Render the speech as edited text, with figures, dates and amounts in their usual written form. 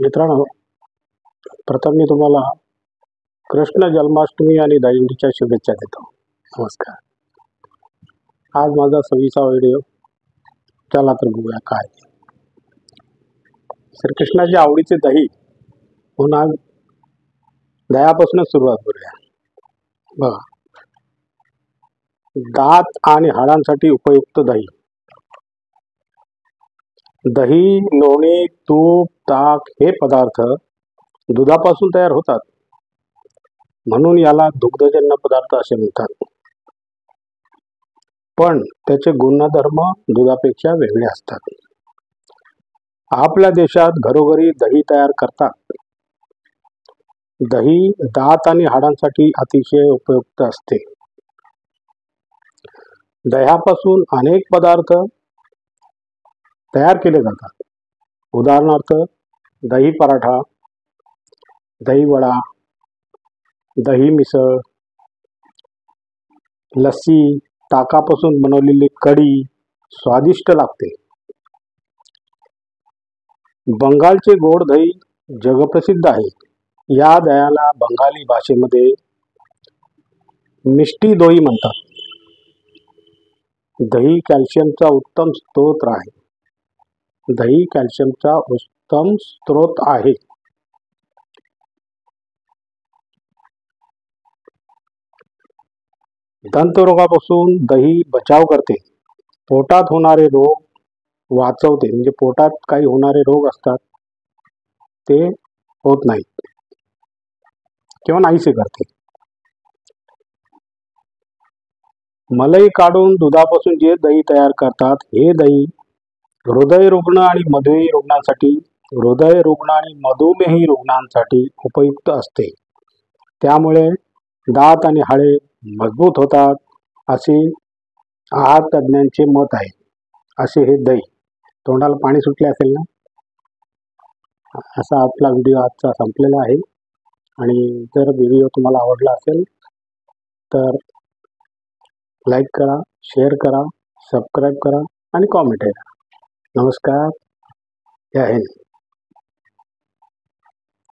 मित्रांनो, प्रथम मी तुम्हाला कृष्ण जन्माष्टमी आणि दहीहंडीच्या शुभेच्छा देतो. नमस्कार. आज माझा 26वा व्हिडिओ. चला तर बघूया काय. श्रीकृष्णाच्या आवडीचे दही म्हणून आज दह्यापासूनच सुरुवात करूया. बघा, दात आणि हाडांसाठी उपयुक्त दही. दही, लोणी, तूप, ताक हे पदार्थ दुधापासून तयार होतात, म्हणून याला दुग्धजन्य पदार्थ असे म्हणतात. पण त्याचे गुणधर्म दुधापेक्षा वेगळे असतात. आपल्या देशात घरोघरी दही तयार करतात. दही दात आणि हाडांसाठी अतिशय उपयुक्त असते. दह्यापासून अनेक पदार्थ तयार केले जातात. उदाहरणार्थ दही पराठा, दही वडा, दही मिसळ, लस्सी, ताकापासून बनवलेली कढी स्वादिष्ट लागते. बंगालचे गोड दही जगप्रसिद्ध आहे. या दह्याला बंगाली भाषेमध्ये मिष्टी दोही म्हणतात. दही कॅल्शियमचा उत्तम स्रोत आहे. दही कॅल्शियमचा उत्तम स्रोत आहे. दंतरोगापासून दही बचाव करते. पोटात होणारे रोग वाचवते. म्हणजे पोटात काही होणारे रोग असतात ते होत नाहीत किंवा नाहीसे करते. मलई काढून दुधापासून जे दही तयार करतात, हे दही हृदयरुग्ण आणि मधुमेही रुग्णांसाठी उपयुक्त असते. त्यामुळे दात आणि हाडे मजबूत होतात असे आहार तज्ज्ञांचे मत आहे. असे हे दही. तोंडाला पाणी सुटले असेल ना. असा आपला व्हिडिओ आजचा संपलेला आहे. आणि जर व्हिडिओ तुम्हाला आवडला असेल तर लाईक करा, शेअर करा, सबस्क्राईब करा आणि कॉमेंट करा. नमस्कार. जय हिंद.